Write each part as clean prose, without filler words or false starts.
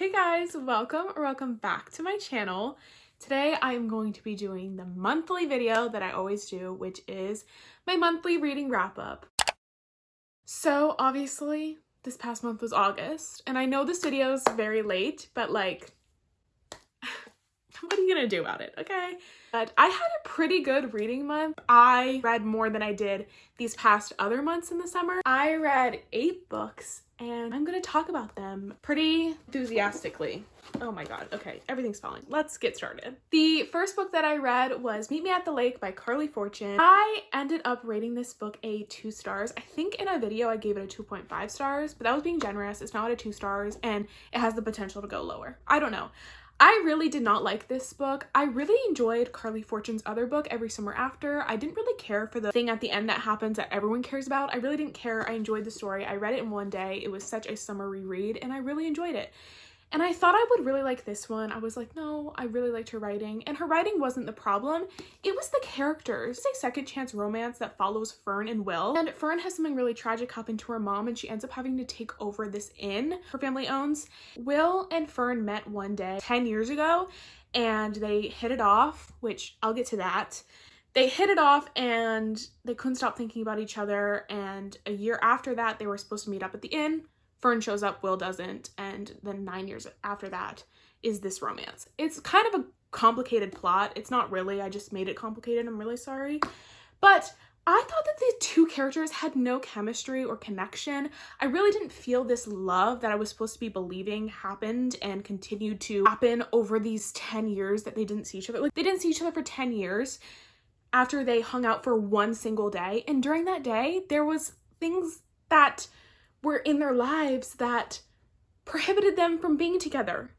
Hey guys, welcome back to my channel. Today I am going to be doing the monthly video that I always do, which is my monthly reading wrap up. So obviously this past month was August, and I know this video is very late, but like, what are you gonna do about it, okay? But I had a pretty good reading month. I read more than I did these past other months in the summer. I read 8 books and I'm gonna talk about them pretty enthusiastically. Oh my god, okay, everything's falling. Let's get started. The first book that I read was Meet Me at the Lake by Carly Fortune. I ended up rating this book a 2 stars. I think in a video I gave it a 2.5 stars, but that was being generous. It's now at a 2 stars and it has the potential to go lower. I don't know. I really did not like this book. I really enjoyed Carly Fortune's other book, Every Summer After. I didn't really care for the thing at the end that happens that everyone cares about. I really didn't care. I enjoyed the story. I read it in one day. It was such a summer reread and I really enjoyed it. And I thought I would really like this one. I was like, no, I really liked her writing. And her writing wasn't the problem. It was the characters. It's a second chance romance that follows Fern and Will. And Fern has something really tragic happen to her mom and she ends up having to take over this inn her family owns. Will and Fern met one day 10 years ago and they hit it off, which I'll get to that. They hit it off and they couldn't stop thinking about each other. And a year after that, they were supposed to meet up at the inn. Fern shows up, Will doesn't, and then 9 years after that is this romance. It's kind of a complicated plot. It's not really, I just made it complicated, I'm really sorry. But I thought that the 2 characters had no chemistry or connection. I really didn't feel this love that I was supposed to be believing happened and continued to happen over these 10 years that they didn't see each other. Like, they didn't see each other for 10 years after they hung out for one single day. And during that day, there was things that were in their lives that prohibited them from being together,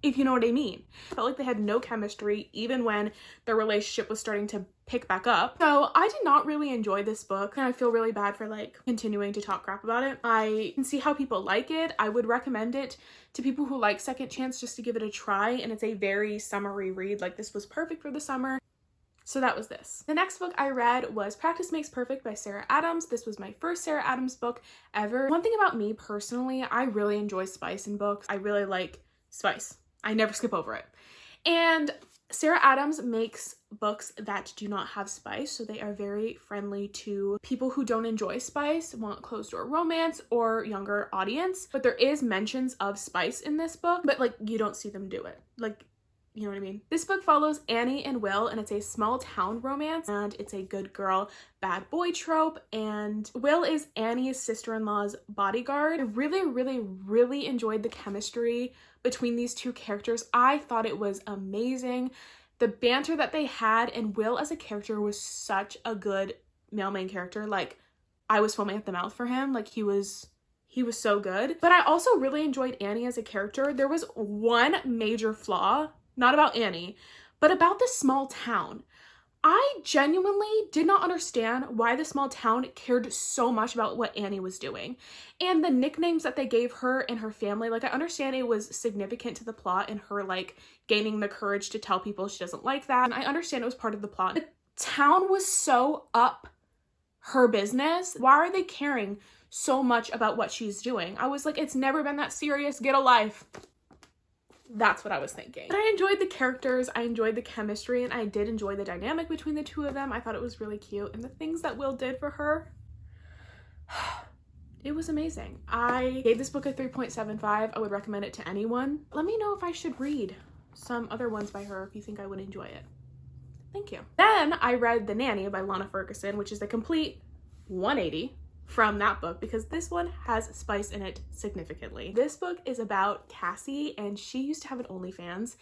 if you know what I mean. I felt like they had no chemistry even when their relationship was starting to pick back up. So I did not really enjoy this book and I feel really bad for like continuing to talk crap about it. I can see how people like it. I would recommend it to people who like second chance just to give it a try, and it's a very summery read. Like, this was perfect for the summer. So that was this. The next book I read was Practice Makes Perfect by Sarah Adams. This was my first Sarah Adams book ever. One thing about me personally, I really enjoy spice in books. I really like spice. I never skip over it. And Sarah Adams makes books that do not have spice, so they are very friendly to people who don't enjoy spice, want closed door romance, or younger audience. But there is mentions of spice in this book, but like, you don't see them do it. Like, you know what I mean? This book follows Annie and Will, and it's a small town romance, and it's a good girl, bad boy trope, and Will is Annie's sister-in-law's bodyguard. I really enjoyed the chemistry between these 2 characters. I thought it was amazing. The banter that they had, and Will as a character was such a good male main character. Like, I was foaming at the mouth for him. Like, he was so good. But I also really enjoyed Annie as a character. There was one major flaw, not about Annie, but about the small town. I genuinely did not understand why the small town cared so much about what Annie was doing. And the nicknames that they gave her and her family, like, I understand it was significant to the plot and her like gaining the courage to tell people she doesn't like that. And I understand it was part of the plot. The town was so up her business. Why are they caring so much about what she's doing? I was like, it's never been that serious. Get a life. That's what I was thinking. But I enjoyed the characters, I enjoyed the chemistry, and I did enjoy the dynamic between the 2 of them. I thought it was really cute, and the things that Will did for her, it was amazing. I gave this book a 3.75. I would recommend it to anyone. Let me know if I should read some other ones by her if you think I would enjoy it. Thank you. Then I read The Nanny by Lana Ferguson, which is the complete 180 from that book, because this one has spice in it significantly. This book is about Cassie, and she used to have an OnlyFans,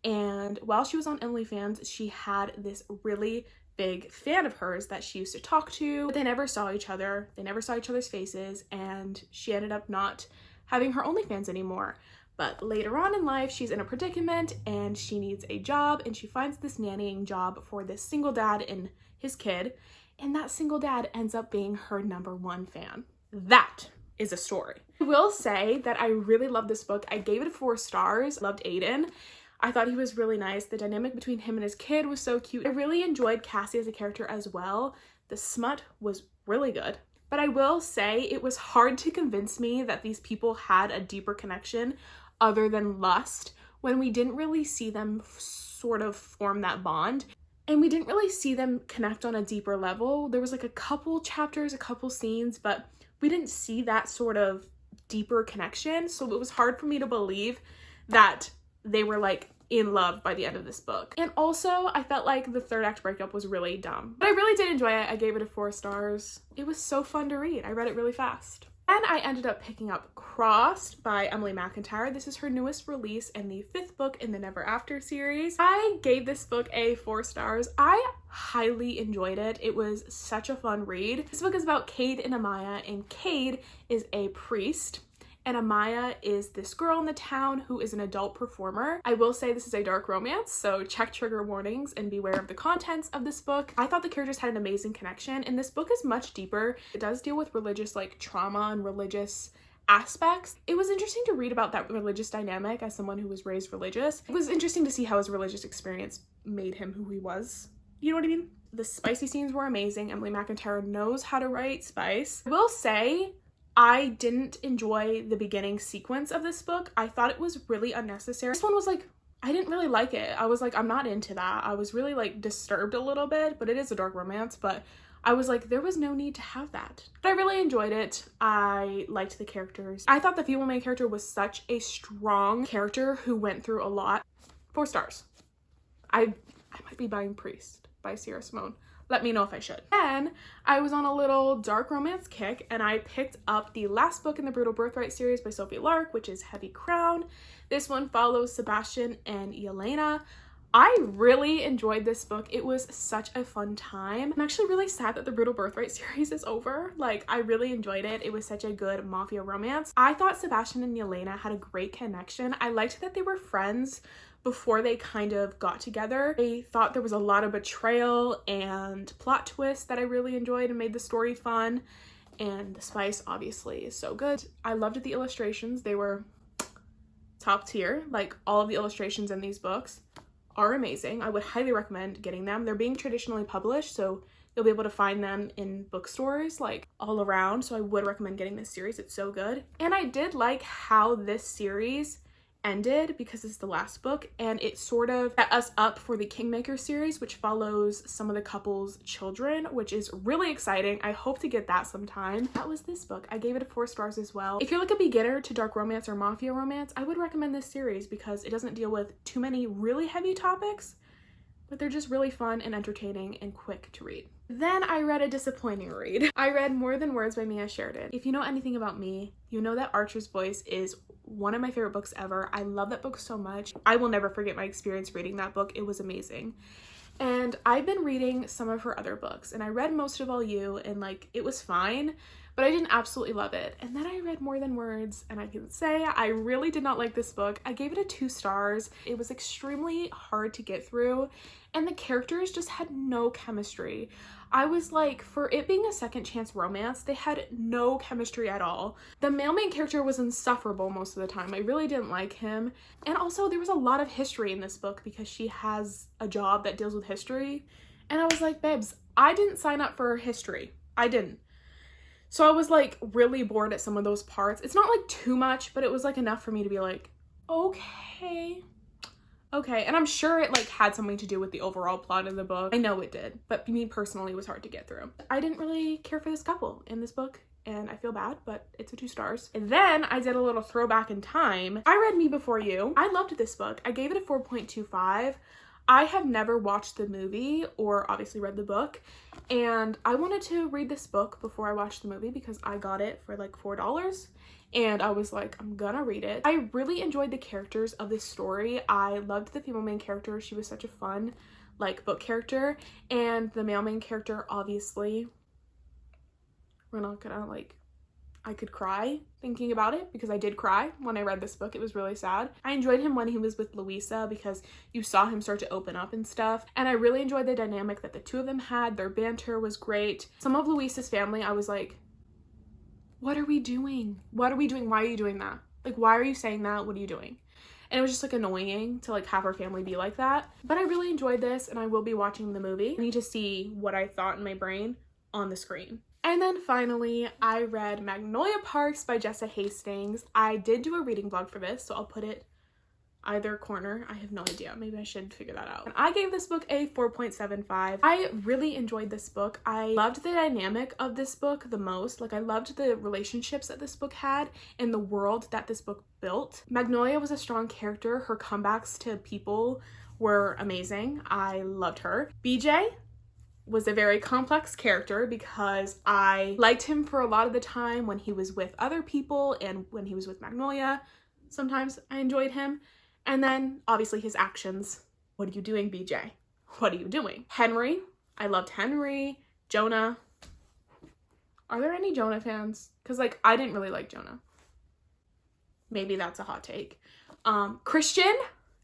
and while she was on OnlyFans, she had this really big fan of hers that she used to talk to, but they never saw each other. They never saw each other's faces, and she ended up not having her OnlyFans anymore. But later on in life, she's in a predicament and she needs a job, and she finds this nannying job for this single dad and his kid. And that single dad ends up being her #1 fan. That is a story. I will say that I really love this book. I gave it 4 stars. Loved Aiden. I thought he was really nice. The dynamic between him and his kid was so cute. I really enjoyed Cassie as a character as well. The smut was really good. But I will say it was hard to convince me that these people had a deeper connection other than lust, when we didn't really see them sort of form that bond. And we didn't really see them connect on a deeper level. There was like a couple chapters, a couple scenes, but we didn't see that sort of deeper connection. So it was hard for me to believe that they were like in love by the end of this book. And also I felt like the third act breakup was really dumb. But I really did enjoy it. I gave it a 4 stars. It was so fun to read. I read it really fast. And I ended up picking up Crossed by Emily McIntyre. This is her newest release and the 5th book in the Never After series. I gave this book a 4 stars. I highly enjoyed it. It was such a fun read. This book is about Cade and Amaya, and Cade is a priest and Amaya is this girl in the town who is an adult performer. I will say this is a dark romance, so check trigger warnings and beware of the contents of this book. I thought the characters had an amazing connection, and this book is much deeper. It does deal with religious like trauma and religious aspects. It was interesting to read about that religious dynamic as someone who was raised religious. It was interesting to see how his religious experience made him who he was. You know what I mean? The spicy scenes were amazing. Emily McIntyre knows how to write spice. I will say, I didn't enjoy the beginning sequence of this book. I thought it was really unnecessary. This one was like, I didn't really like it. I was like, I'm not into that. I was really like disturbed a little bit, but it is a dark romance, but I was like, there was no need to have that. But I really enjoyed it. I liked the characters. I thought the female main character was such a strong character who went through a lot. 4 stars. I might be buying Priest by Sierra Simone. Let me know if I should. Then I was on a little dark romance kick and I picked up the last book in the Brutal Birthright series by Sophie Lark, which is Heavy Crown. This one follows Sebastian and Yelena. I really enjoyed this book. It was such a fun time. I'm actually really sad that the Brutal Birthright series is over. Like, I really enjoyed it. It was such a good mafia romance. I thought Sebastian and Yelena had a great connection. I liked that they were friends before they kind of got together. I thought there was a lot of betrayal and plot twists that I really enjoyed and made the story fun. And the spice obviously is so good. I loved the illustrations. They were top tier. Like, all of the illustrations in these books are amazing. I would highly recommend getting them. They're being traditionally published, so you'll be able to find them in bookstores like all around. So I would recommend getting this series. It's so good. And I did like how this series ended because it's the last book, and it sort of set us up for the Kingmaker series, which follows some of the couple's children, which is really exciting. I hope to get that sometime. That was this book. I gave it a 4 stars as well. If you're like a beginner to dark romance or mafia romance, I would recommend this series because it doesn't deal with too many really heavy topics, but they're just really fun and entertaining and quick to read. Then I read a disappointing read. I read More Than Words by Mia Sheridan. If you know anything about me, you know that Archer's Voice is one of my favorite books ever. I love that book so much. I will never forget my experience reading that book. It was amazing. And I've been reading some of her other books, and I read Most of All You, and like, it was fine, but I didn't absolutely love it. And then I read More Than Words, and I can say I really did not like this book. I gave it a 2 stars. It was extremely hard to get through, and the characters just had no chemistry. I was like, for it being a second chance romance, they had no chemistry at all. The male main character was insufferable most of the time. I really didn't like him. And also there was a lot of history in this book because she has a job that deals with history. And I was like, babes, I didn't sign up for history. I didn't. So I was like really bored at some of those parts. It's not like too much, but it was like enough for me to be like, okay. And I'm sure it like had something to do with the overall plot of the book. I know it did, but me personally, it was hard to get through. I didn't really care for this couple in this book, and I feel bad, but it's a 2 stars. And then I did a little throwback in time. I read Me Before You. I loved this book. I gave it a 4.25. I have never watched the movie or obviously read the book, and I wanted to read this book before I watched the movie because I got it for like $4. And I was like, I'm gonna read it. I really enjoyed the characters of this story. I loved the female main character. She was such a fun, like, book character. And the male main character, obviously, we're not gonna, like, I could cry thinking about it because I did cry when I read this book. It was really sad. I enjoyed him when he was with Louisa because you saw him start to open up and stuff. And I really enjoyed the dynamic that the two of them had. Their banter was great. Some of Louisa's family, I was like, what are we doing? What are we doing? Why are you doing that? Like, why are you saying that? What are you doing? And it was just like annoying to like have her family be like that. But I really enjoyed this, and I will be watching the movie. I need to see what I thought in my brain on the screen. And then finally, I read Magnolia Parks by Jessa Hastings. I did do a reading vlog for this, so I'll put it either corner. I have no idea. Maybe I should figure that out. And I gave this book a 4.75. I really enjoyed this book. I loved the dynamic of this book the most. Like, I loved the relationships that this book had and the world that this book built. Magnolia was a strong character. Her comebacks to people were amazing. I loved her. BJ was a very complex character because I liked him for a lot of the time when he was with other people and when he was with Magnolia. Sometimes I enjoyed him. And then obviously his actions. What are you doing, BJ? What are you doing? Henry. I loved Henry. Jonah. Are there any Jonah fans? Because like I didn't really like Jonah. Maybe that's a hot take. Christian.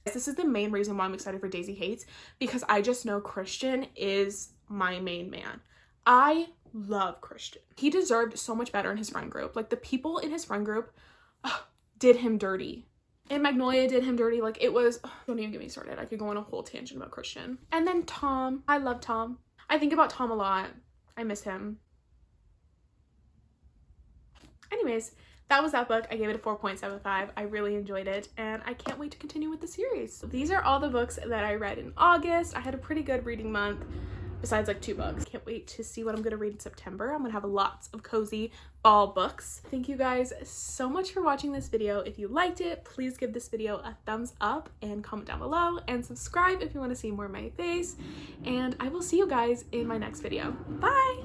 This is the main reason why I'm excited for Daisy Hates, because I just know Christian is my main man. I love Christian. He deserved so much better in his friend group. Like the people in his friend group did him dirty. And Magnolia did him dirty. Like it was, don't even get me started. I could go on a whole tangent about Christian. And then Tom. I love Tom. I think about Tom a lot. I miss him. Anyways, that was that book. I gave it a 4.75. I really enjoyed it and I can't wait to continue with the series. So these are all the books that I read in August. I had a pretty good reading month. Besides like 2 books. Can't wait to see what I'm gonna read in September. I'm gonna have lots of cozy fall books. Thank you guys so much for watching this video. If you liked it, please give this video a thumbs up and comment down below and subscribe if you wanna see more of my face. And I will see you guys in my next video. Bye!